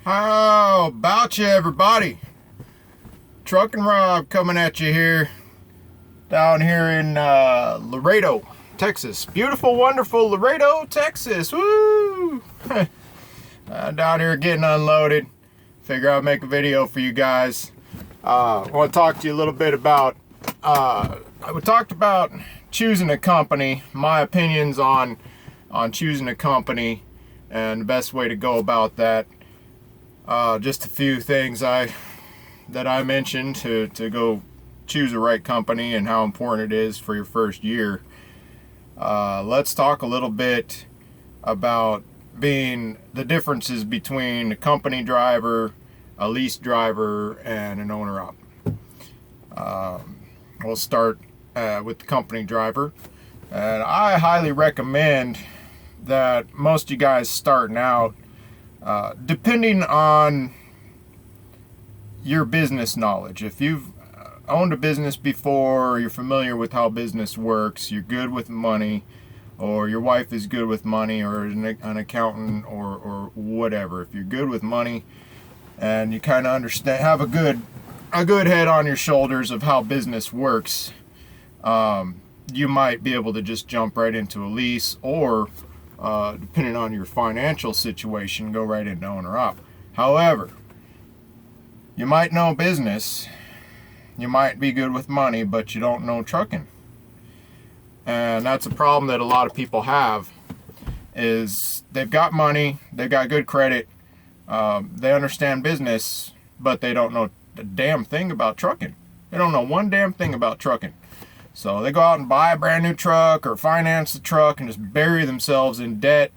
How about you, everybody? Truckin Rob coming at you here, down here in Laredo, Texas. Beautiful, wonderful Laredo, Texas. Woo! Down here getting unloaded. Figure I'd make a video for you guys. I want to talk to you a little bit about. We talked about choosing a company, my opinions on choosing a company, and the best way to go about that. Just a few things that I mentioned to go choose the right company and how important it is for your first year. Let's talk a little bit about the differences between a company driver, a lease driver, and an owner-op. We'll start with the company driver, and I highly recommend that most of you guys starting out, depending on your business knowledge. If you've owned a business before, you're familiar with how business works, you're good with money, or your wife is good with money, or an accountant, or whatever. If you're good with money and you kind of understand, have a good head on your shoulders of how business works, you might be able to just jump right into a lease, or depending on your financial situation, go right into owner-op. However, you might know business, you might be good with money, but you don't know trucking. And that's a problem that a lot of people have, is they've got money, they've got good credit, they understand business, but they don't know a damn thing about trucking. They don't know one damn thing about trucking. So they go out and buy a brand new truck or finance the truck and just bury themselves in debt,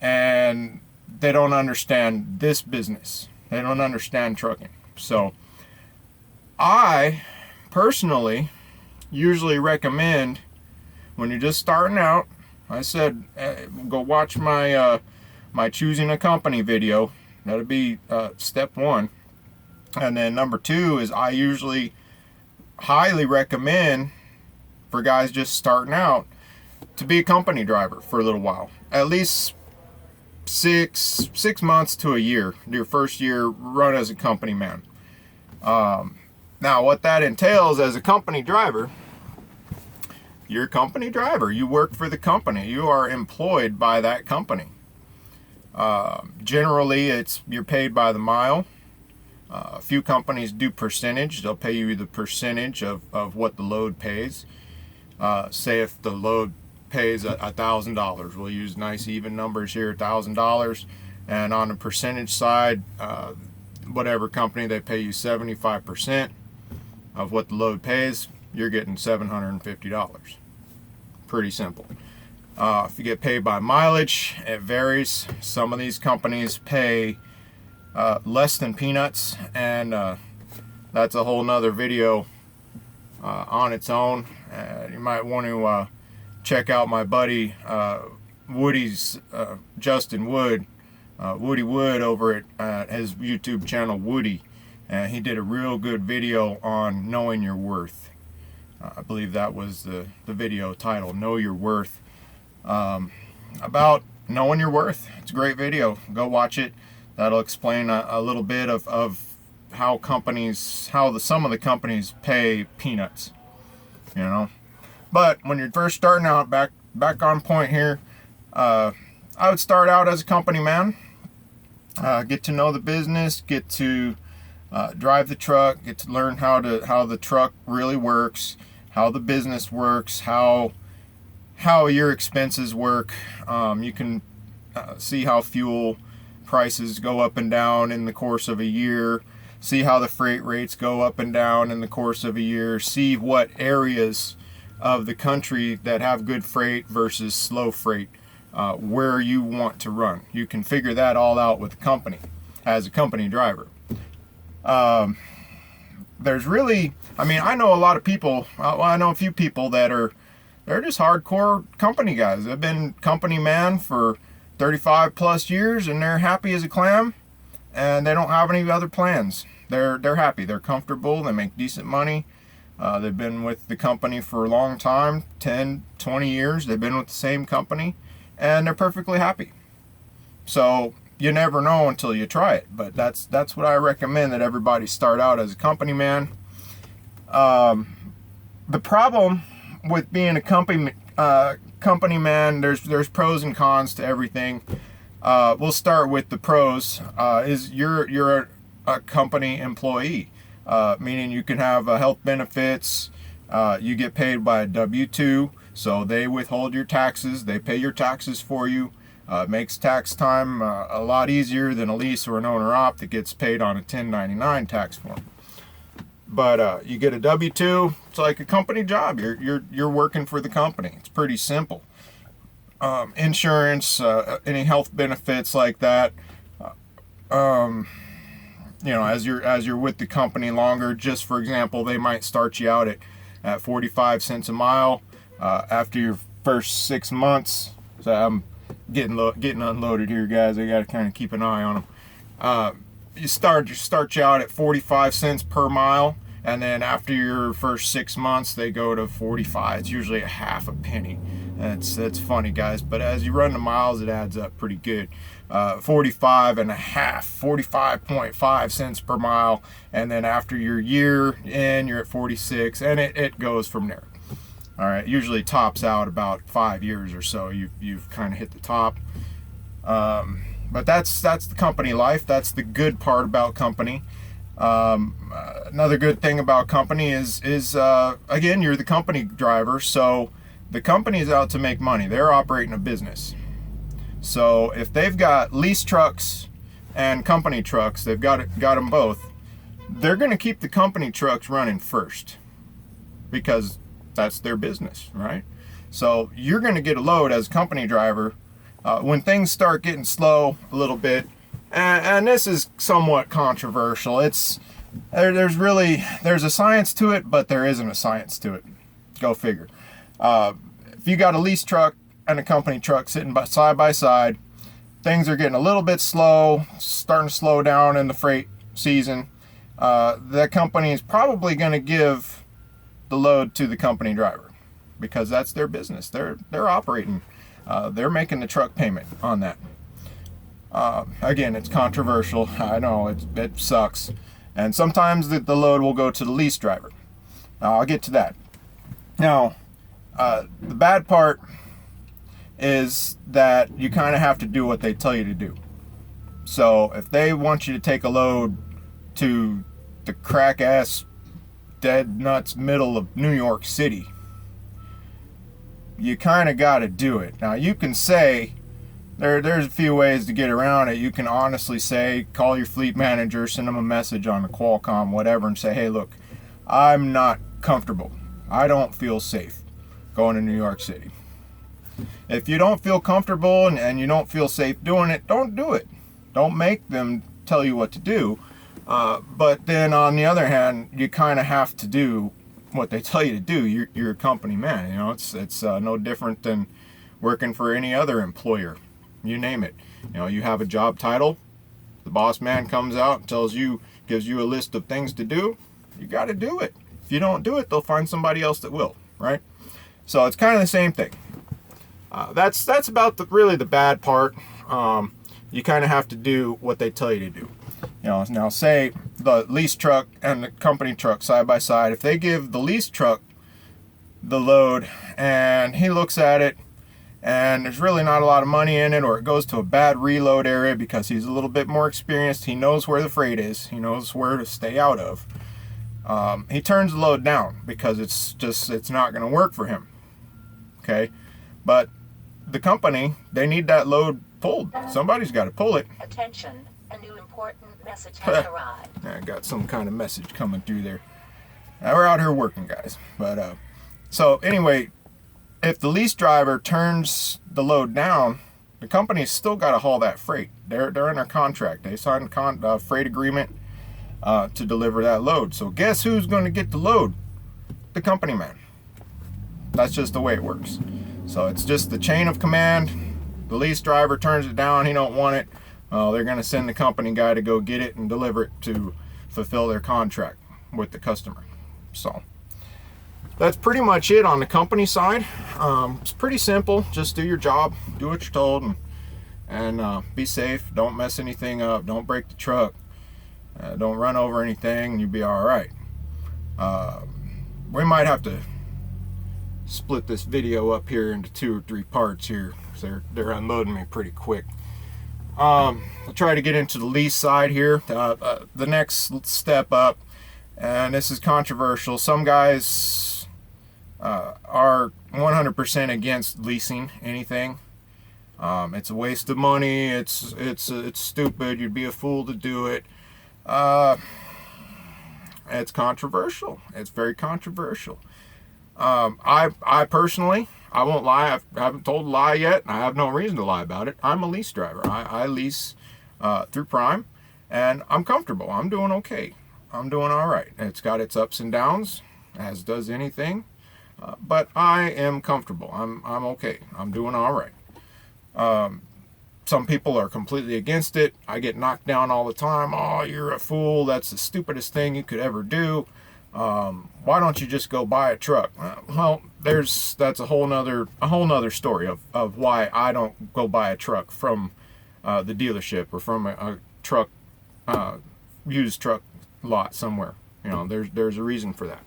and they don't understand this business. They don't understand trucking. So I personally usually recommend, when you're just starting out, I said, go watch my my choosing a company video. That'll be step one. And then number two is, I usually highly recommend for guys just starting out to be a company driver for a little while. At least six months to a year. Your first year, run as a company man. Now, what that entails as a company driver, you're a company driver. You work for the company. You are employed by that company. Generally, you're paid by the mile. A few companies do percentage. They'll pay you the percentage of what the load pays. Say if the load pays $1,000, we'll use nice even numbers here, $1,000, and on the percentage side, whatever company, they pay you 75% of what the load pays, you're getting $750. Pretty simple. If you get paid by mileage, it varies. Some of these companies pay less than peanuts, and that's a whole nother video on its own. You might want to check out my buddy Woody's Justin Wood, Woody Wood, over at his YouTube channel Woody. He did a real good video on knowing your worth. I believe that was the video title, Know Your Worth, about knowing your worth. It's a great video. Go watch it. That'll explain a little bit of how some of the companies pay peanuts, you know. But when you're first starting out, back on point here, I would start out as a company man. Get to know the business, get to drive the truck, get to learn how the truck really works, how the business works, how your expenses work. You can see how fuel prices go up and down in the course of a year, see how the freight rates go up and down in the course of a year, see what areas of the country that have good freight versus slow freight, where you want to run. You can figure that all out with a company, as a company driver. There's really, I know a lot of people, I know a few people they're just hardcore company guys. They've been company man for 35 plus years, and they're happy as a clam, and they don't have any other plans. They're happy, they're comfortable, they make decent money. They've been with the company for a long time, 10, 20 years. They've been with the same company, and they're perfectly happy. So you never know until you try it. But that's what I recommend, that everybody start out as a company man. The problem with being a company man, there's pros and cons to everything. We'll start with the pros. Is you're a company employee, meaning you can have health benefits. You get paid by a W-2, so they withhold your taxes. They pay your taxes for you. Makes tax time a lot easier than a lease or an owner-op that gets paid on a 1099 tax form. But you get a W-2. It's like a company job. You're working for the company. It's pretty simple. Insurance, any health benefits like that. As you're with the company longer, just for example, they might start you out at 45 cents a mile. After your first 6 months, so I'm getting unloaded here, guys. I got to kind of keep an eye on them. You start you out at 45 cents per mile, and then after your first 6 months, they go to 45. It's usually a half a penny. That's funny, guys, but as you run the miles, it adds up pretty good. 45.5 cents per mile, and then after your year in, you're at 46, and it goes from there. All right, usually tops out about 5 years or so. You've kind of hit the top. But that's the company life. That's the good part about company. Another good thing about company is again, you're the company driver, so the company is out to make money. They're operating a business. So if they've got lease trucks and company trucks, they've got them both. They're going to keep the company trucks running first because that's their business, right? So you're going to get a load as a company driver when things start getting slow a little bit. And this is somewhat controversial. There's a science to it, but there isn't a science to it. Go figure. If you got a lease truck and a company truck sitting side by side, things are getting a little bit slow, starting to slow down in the freight season. That company is probably going to give the load to the company driver because that's their business. They're operating. They're making the truck payment on that. Again, it's controversial. I know it sucks. And sometimes the load will go to the lease driver. I'll get to that. Now, the bad part is that you kind of have to do what they tell you to do. So if they want you to take a load to the crack-ass, dead nuts middle of New York City, you kind of got to do it. Now, you can say, there's a few ways to get around it. You can honestly say, call your fleet manager, send them a message on the Qualcomm, whatever, and say, hey, look, I'm not comfortable. I don't feel safe going to New York City. If you don't feel comfortable and you don't feel safe doing it, don't do it. Don't make them tell you what to do. But then on the other hand, you kind of have to do what they tell you to do. You're a company man. It's no different than working for any other employer. You name it. You have a job title. The boss man comes out and gives you a list of things to do. You got to do it. If you don't do it, they'll find somebody else that will, right? So it's kind of the same thing. That's about really the bad part. You kind of have to do what they tell you to do. Now say the lease truck and the company truck side by side. If they give the lease truck the load and he looks at it and there's really not a lot of money in it, or it goes to a bad reload area because he's a little bit more experienced, he knows where the freight is, he knows where to stay out of, he turns the load down because it's not going to work for him. Okay, but the company, they need that load pulled. Somebody's got to pull it. Attention, a new important message has arrived. I got some kind of message coming through there. Now we're out here working, guys. But so anyway, if the lease driver turns the load down, the company's still got to haul that freight. They're in a contract. They signed a freight agreement to deliver that load. So guess who's going to get the load? The company man. That's just the way it works. So it's just the chain of command. The lease driver turns it down. He don't want it. They're going to send the company guy to go get it and deliver it to fulfill their contract with the customer. So that's pretty much it on the company side. It's pretty simple. Just do your job, do what you're told, and be safe. Don't mess anything up. Don't break the truck. Don't run over anything, and you'll be all right. We might have to split this video up here into 2 or 3 parts here, because they're unloading me pretty quick. I'll try to get into the lease side here. The next step up, and this is controversial. Some guys are 100% against leasing anything. It's a waste of money. It's stupid. You'd be a fool to do it. It's controversial. It's very controversial. I personally, I won't lie. I haven't told a lie yet. I have no reason to lie about it. I'm a lease driver. I lease through Prime, and I'm comfortable. I'm doing okay. I'm doing all right. It's got its ups and downs, as does anything, but I am comfortable. I'm okay. I'm doing all right. Some people are completely against it. I get knocked down all the time. Oh, you're a fool. That's the stupidest thing you could ever do. Why don't you just go buy a truck? Well, that's a whole nother story of why I don't go buy a truck from the dealership or from a truck used truck lot somewhere. You know, there's a reason for that.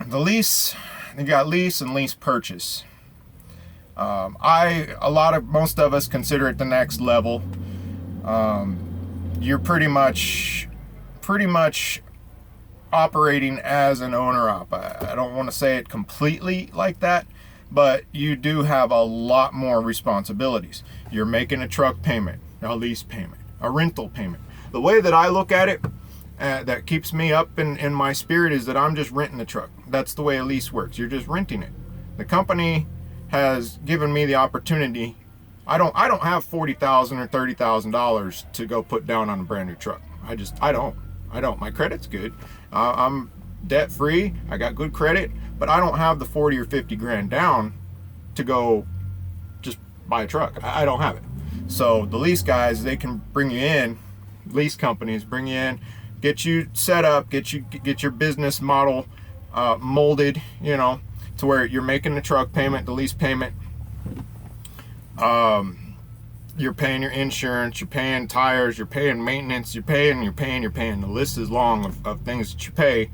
The lease, you got lease and lease purchase. Most of us consider it the next level. You're pretty much operating as an owner-op. I don't want to say it completely like that, but you do have a lot more responsibilities. You're making a truck payment, a lease payment, a rental payment. The way that I look at it, that keeps me up in my spirit, is that I'm just renting the truck. That's the way a lease works. You're just renting it. The company has given me the opportunity. I don't have $40,000 or $30,000 to go put down on a brand new truck. I don't. My credit's good. I'm debt free. I got good credit, but I don't have the 40 or 50 grand down to go just buy a truck. I don't have it. So the lease guys, they can bring you in. Lease companies bring you in, get you set up, get your business model molded, you know, to where you're making the truck payment, the lease payment. You're paying your insurance, you're paying tires, you're paying maintenance, you're paying. The list is long of things that you pay.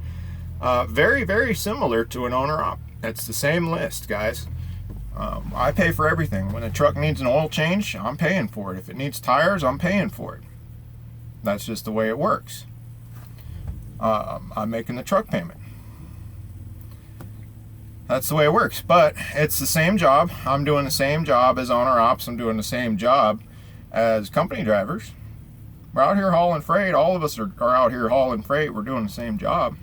Very, very similar to an owner-op. It's the same list, guys. I pay for everything. When a truck needs an oil change, I'm paying for it. If it needs tires, I'm paying for it. That's just the way it works. I'm making the truck payment. That's the way it works. But it's the same job. I'm doing the same job as owner-ops. I'm doing the same job as company drivers. We're out here hauling freight. All of us are out here hauling freight. We're doing the same job.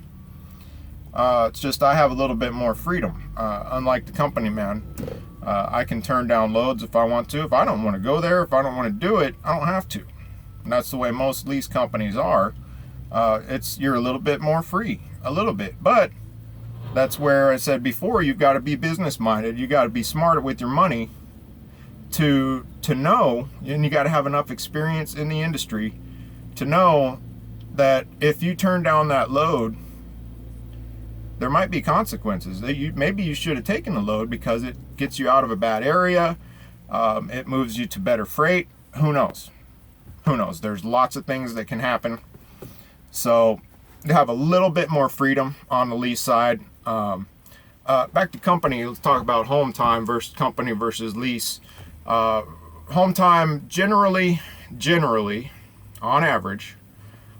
It's just I have a little bit more freedom. Unlike the company man, I can turn down loads if I want to. If I don't want to go there, if I don't want to do it, I don't have to. And that's the way most lease companies are. You're a little bit more free, a little bit. But that's where I said before, you've got to be business minded. You got to be smarter with your money to know, and you got to have enough experience in the industry to know that if you turn down that load, there might be consequences. Maybe you should have taken the load because it gets you out of a bad area. It moves you to better freight. Who knows? There's lots of things that can happen. So you have a little bit more freedom on the lease side. Back to company, let's talk about home time versus company versus lease. Home time, generally, on average,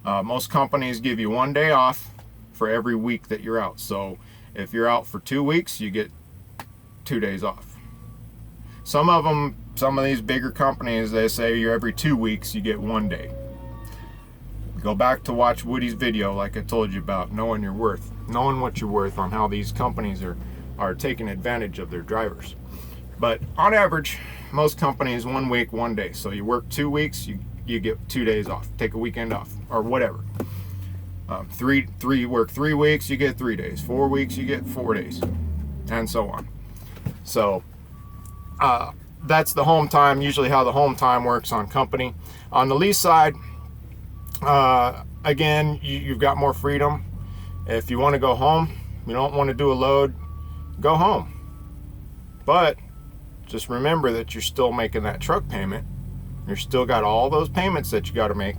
most companies give you 1 day off for every week that you're out. So if you're out for 2 weeks, you get 2 days off. Some of these bigger companies, they say you're every 2 weeks, you get 1 day. Go back to watch Woody's video, like I told you about, knowing your worth, knowing what you're worth, on how these companies are taking advantage of their drivers. But on average, most companies 1 week, 1 day. So you work 2 weeks, you get 2 days off. Take a weekend off, or whatever. You work 3 weeks, you get 3 days. 4 weeks, you get 4 days, and so on. So that's the home time. Usually, how the home time works on company. On the lease side, again, you've got more freedom. If you want to go home, you don't want to do a load, go home. But just remember that you're still making that truck payment. You're still got all those payments that you got to make.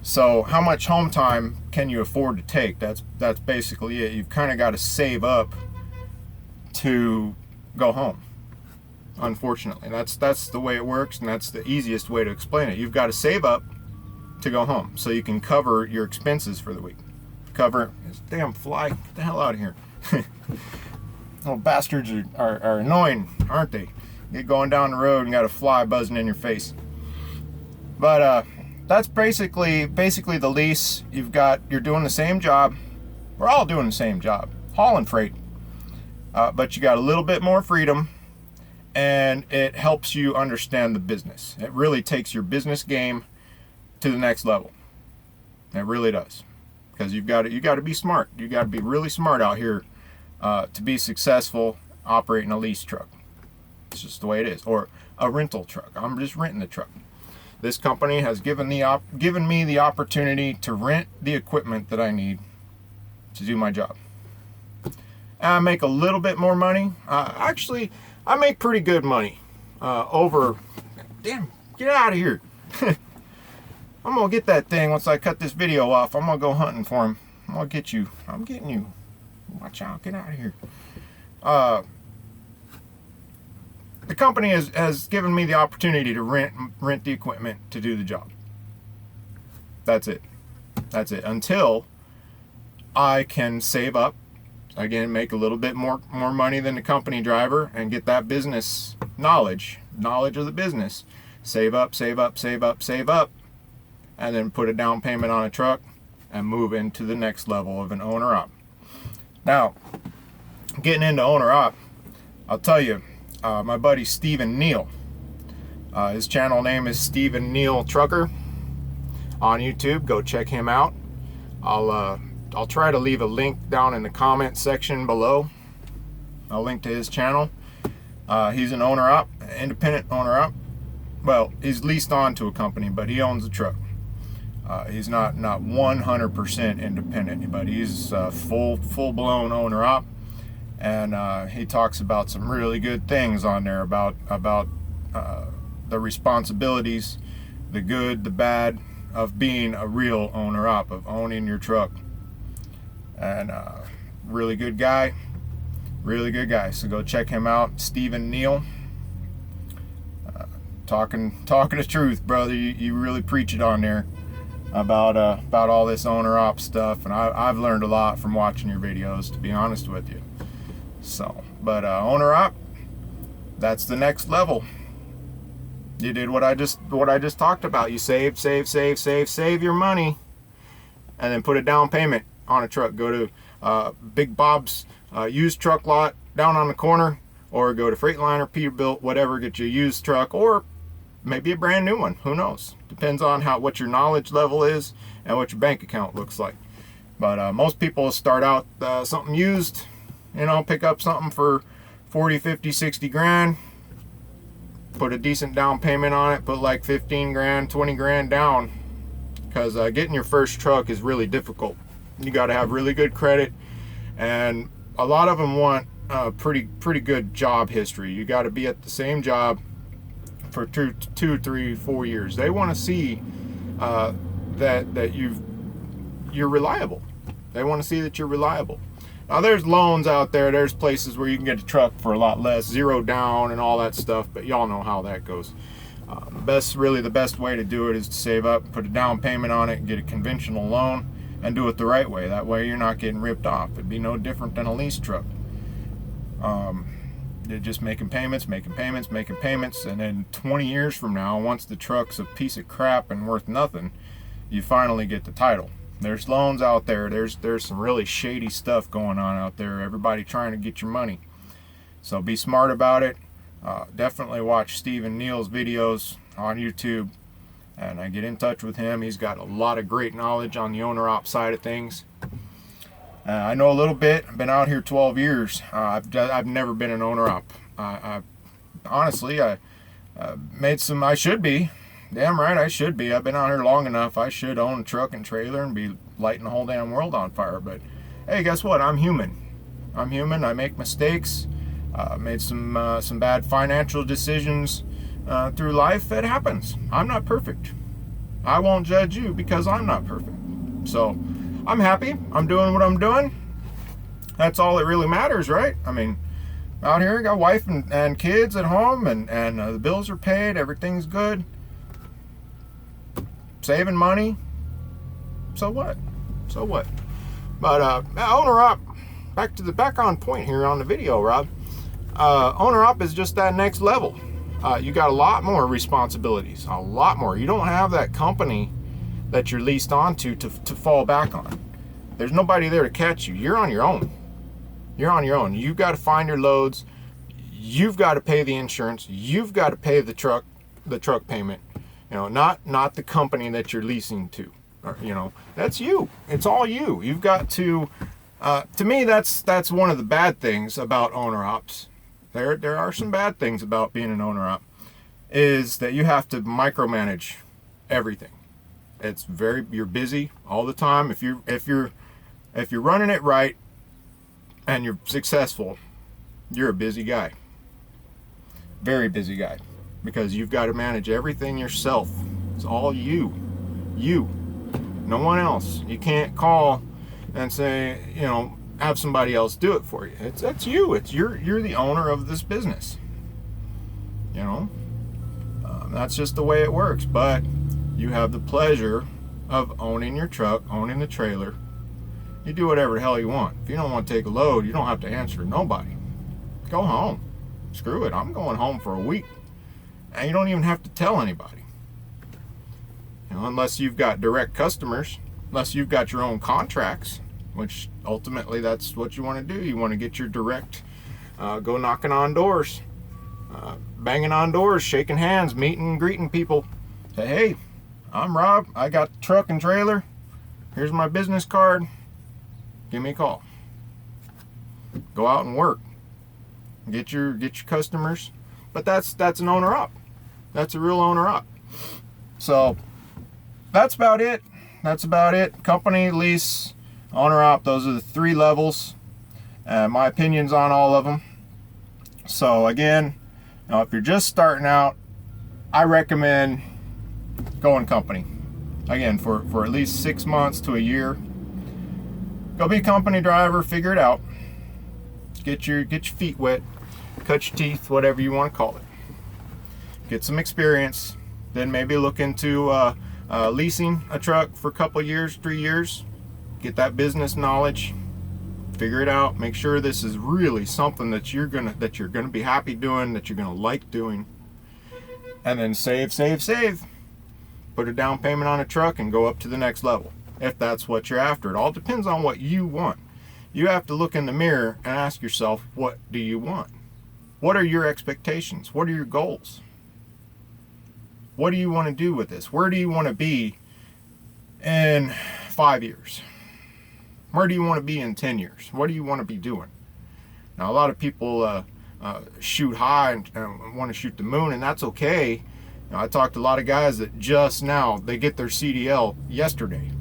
So how much home time can you afford to take? That's basically it. You've kind of got to save up to go home. Unfortunately, that's the way it works, and that's the easiest way to explain it. You've got to save up to go home so you can cover your expenses for the week. Cover this damn fly. Get the hell out of here. Little bastards are annoying, aren't they? Get going down the road and got a fly buzzing in your face. But that's basically the lease. You're doing the same job. We're all doing the same job, hauling freight. But you got a little bit more freedom, and it helps you understand the business. It really takes your business game to the next level. It really does, because you got to be smart. You got to be really smart out here to be successful operating a lease truck. It's just the way it is, or a rental truck. I'm just renting the truck. This company has given me the opportunity to rent the equipment that I need to do my job. I make a little bit more money. Actually, I make pretty good money. Damn, get out of here. I'm gonna get that thing once I cut this video off. I'm gonna go hunting for him. I'm gonna get you. I'm getting you. Watch out, get out of here. The company has given me the opportunity to rent the equipment to do the job. That's it. Until I can save up, again, make a little bit more money than the company driver, and get that business knowledge of the business. Save up, and then put a down payment on a truck and move into the next level of an owner-op. Now, getting into owner-op, I'll tell you, my buddy Stephen Neal, his channel name is Stephen Neal Trucker on YouTube. Go check him out. I'll try to leave a link down in the comment section below. I'll link to his channel. He's an owner-op, independent owner-op. Well, he's leased on to a company, but he owns the truck. He's not 100% independent, but he's full-blown owner-op. And he talks about some really good things on there about the responsibilities, the good, the bad of being a real owner-op, of owning your truck. And really good guy. So go check him out, Stephen Neal. Talking the truth, brother. You really preach it on there about all this owner-op stuff, and I've learned a lot from watching your videos, to be honest with you. So, but owner-op, that's the next level. You did what I just talked about. You save your money, and then put a down payment on a truck. Go to Big Bob's used truck lot down on the corner, or go to Freightliner, Peterbilt, whatever, get you a used truck, or maybe a brand new one. Who knows? Depends on what your knowledge level is and what your bank account looks like. But most people start out something used, pick up something for 40, 50, 60 grand, put a decent down payment on it, put like 15 grand, 20 grand down, because getting your first truck is really difficult. You got to have really good credit, and a lot of them want pretty good job history. You got to be at the same job for 2, 3, 4 years. They want to see that you're reliable. They want to see that you're reliable. Now, there's loans out there. There's places where you can get a truck for a lot less, 0 down and all that stuff, but y'all know how that goes. The best way to do it is to save up, put a down payment on it, get a conventional loan, and do it the right way. That way you're not getting ripped off. It'd be no different than a lease truck. They're just making payments, and then 20 years from now, once the truck's a piece of crap and worth nothing, you finally get the title. There's loans out there. There's some really shady stuff going on out there. Everybody trying to get your money. So be smart about it. Definitely watch Stephen Neal's videos on YouTube, and get in touch with him. He's got a lot of great knowledge on the owner-op side of things. I know a little bit. I've been out here 12 years. I've never been an owner-op. Honestly, I made some. I should be. Damn right, I should be. I've been out here long enough. I should own a truck and trailer and be lighting the whole damn world on fire. But hey, guess what? I'm human. I make mistakes, Made some bad financial decisions through life. It happens. I'm not perfect. I won't judge you because I'm not perfect. So I'm happy. I'm doing what I'm doing. That's all that really matters, right? I mean, out here, I got wife and kids at home, and the bills are paid. Everything's good. Saving money. So what? So what? But owner op, back on point here on the video, Rob. Owner op is just that next level. You got a lot more responsibilities, a lot more. You don't have that company that you're leased onto to fall back on. There's nobody there to catch you. You're on your own. You're on your own. You've got to find your loads. You've got to pay the insurance. You've got to pay the truck payment. You know, not the company that you're leasing to. Or, you know, that's you. It's all you. You've got to. To me, that's one of the bad things about owner ops. There are some bad things about being an owner op, is that you have to micromanage everything. You're busy all the time. If you're running it right and you're successful, you're a busy guy. Very busy guy, because you've got to manage everything yourself. It's all you. No one else. You can't call and say, you know, have somebody else do it for you. That's you. You're the owner of this business. You know, that's just the way it works. But you have the pleasure of owning your truck, owning the trailer. You do whatever the hell you want. If you don't want to take a load, you don't have to answer to nobody. Go home. Screw it. I'm going home for a week. And you don't even have to tell anybody. You know, unless you've got direct customers, unless you've got your own contracts, which ultimately that's what you want to do. You want to get your direct, go knocking on doors, banging on doors, shaking hands, meeting and greeting people. Say, hey, I'm Rob. I got the truck and trailer. Here's my business card. Give me a call. Go out and work. Get your customers. But that's an owner op. That's a real owner op. So that's about it. Company, lease, owner op. Those are the three levels. My opinions on all of them. So again, you know, if you're just starting out, I recommend going company. Again, for at least 6 months to a year. Go be a company driver, figure it out. Get your feet wet, cut your teeth, whatever you want to call it. Get some experience, then maybe look into leasing a truck for a couple of years, 3 years. Get that business knowledge, figure it out. Make sure this is really something that you're gonna be happy doing, that you're gonna like doing, and then save. Put a down payment on a truck and go up to the next level, if that's what you're after. It all depends on what you want. You have to look in the mirror and ask yourself, what do you want? What are your expectations? What are your goals? What do you want to do with this? Where do you want to be in 5 years? Where do you want to be in 10 years? What do you want to be doing? Now, a lot of people shoot high and want to shoot the moon, and that's okay. I talked to a lot of guys that just now, they get their CDL yesterday.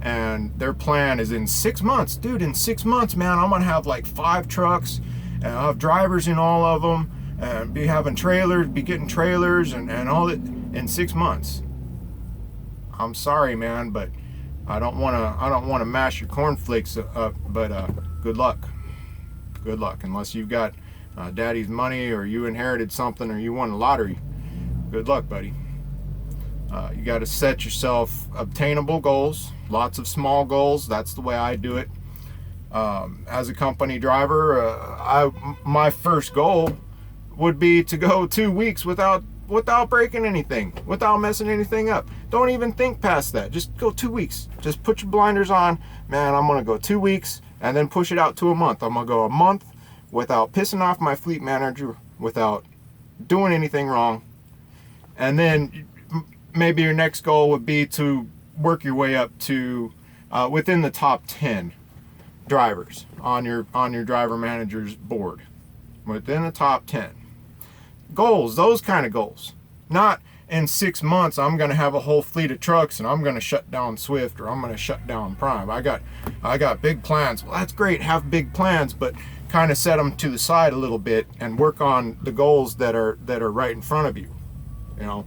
And their plan is in 6 months. Dude, in 6 months, man, I'm going to have like 5 trucks. And I'll have drivers in all of them. And be having trailers, be getting trailers and all that in 6 months. I'm sorry, man, but I don't want to mash your cornflakes up, but good luck. Good luck. Unless you've got daddy's money, or you inherited something, or you won the lottery. Good luck, buddy. You got to set yourself obtainable goals, lots of small goals. That's the way I do it. As a company driver, my first goal would be to go 2 weeks without breaking anything, without messing anything up. Don't even think past that. Just go 2 weeks. Just put your blinders on. Man, I'm going to go 2 weeks and then push it out to a month. I'm going to go a month without pissing off my fleet manager, without doing anything wrong. And then maybe your next goal would be to work your way up to within the top 10 drivers on your driver manager's board. Within the top 10. Goals, those kind of goals. Not, in 6 months I'm going to have a whole fleet of trucks and I'm going to shut down Swift, or I'm going to shut down Prime. I got big plans. Well, that's great, have big plans, but kind of set them to the side a little bit and work on the goals that are right in front of you. You know,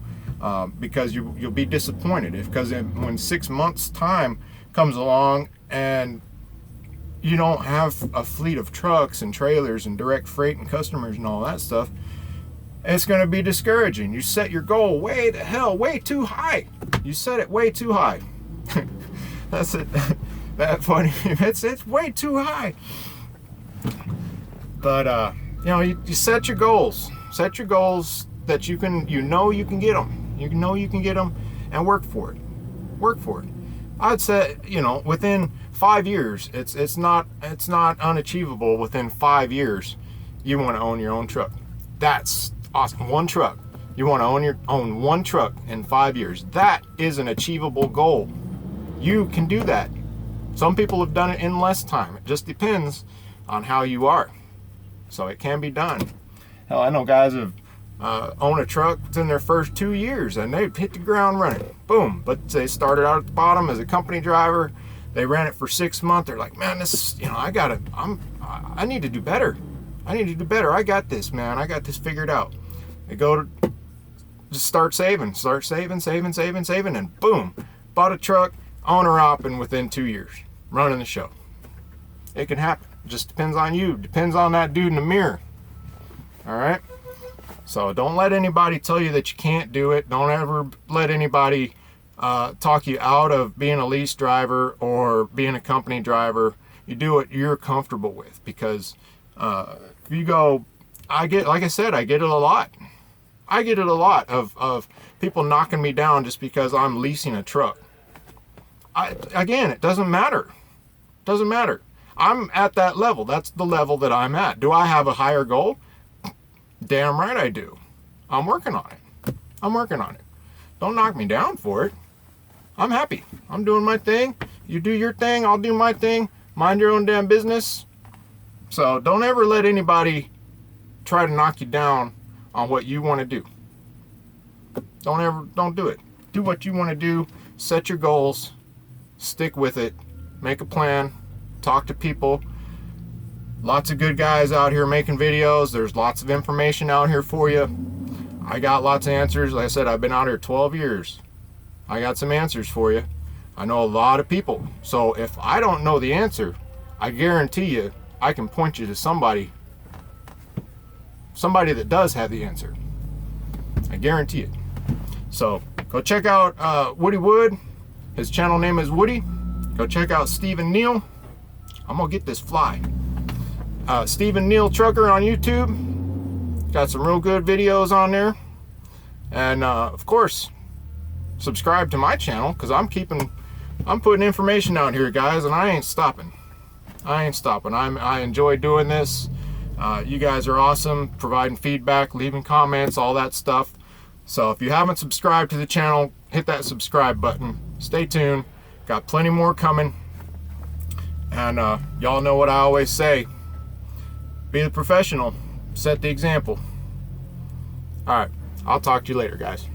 because you'll be disappointed because when 6 months time comes along and you don't have a fleet of trucks and trailers and direct freight and customers and all that stuff, it's going to be discouraging. You set your goal way too high. You set it way too high. That's it. That funny. It's way too high. But you know, you set your goals. Set your goals that you can get them. You know you can get them, and work for it. Work for it. I'd say, you know, within 5 years, it's not unachievable. Within 5 years, you want to own your own truck. That's awesome. One truck. You want to own one truck in 5 years. That is an achievable goal. You can do that. Some people have done it in less time. It just depends on how you are. So it can be done. Hell, I know guys have own a truck within their first 2 years and they've hit the ground running. Boom. But they started out at the bottom as a company driver. They ran it for 6 months. They're like, man, this is, you know, I need to do better. I need to do better. I got this, man. I got this figured out. They go to just start saving, and boom, bought a truck, owner op, and within 2 years, running the show. It can happen. It just depends on you. Depends on that dude in the mirror. All right? So don't let anybody tell you that you can't do it. Don't ever let anybody talk you out of being a lease driver or being a company driver. You do what you're comfortable with, because if you go, like I said, I get it a lot. I get it a lot of people knocking me down just because I'm leasing a truck. Again, it doesn't matter. Doesn't matter. I'm at that level. That's the level that I'm at. Do I have a higher goal? Damn right I do. I'm working on it. I'm working on it. Don't knock me down for it. I'm happy. I'm doing my thing. You do your thing. I'll do my thing. Mind your own damn business. So don't ever let anybody try to knock you down on what you want to do. Don't do it. Do what you want to do. Set your goals. Stick with it. Make a plan. Talk to people. Lots of good guys out here making videos. There's lots of information out here for you. I got lots of answers. Like I said, I've been out here 12 years. I got some answers for you. I know a lot of people. So if I don't know the answer, I guarantee you I can point you to somebody that does have the answer. I guarantee it. So go check out Woody Wood. His channel name is Woody. Go check out Stephen Neal. I'm gonna get this fly. Stephen Neal Trucker on YouTube. Got some real good videos on there. And of course, subscribe to my channel, because I'm putting information out here, guys, and I ain't stopping. I enjoy doing this. You guys are awesome, providing feedback, leaving comments, all that stuff. So if you haven't subscribed to the channel, hit that subscribe button. Stay tuned. Got plenty more coming. And y'all know what I always say. Be the professional. Set the example. All right. I'll talk to you later, guys.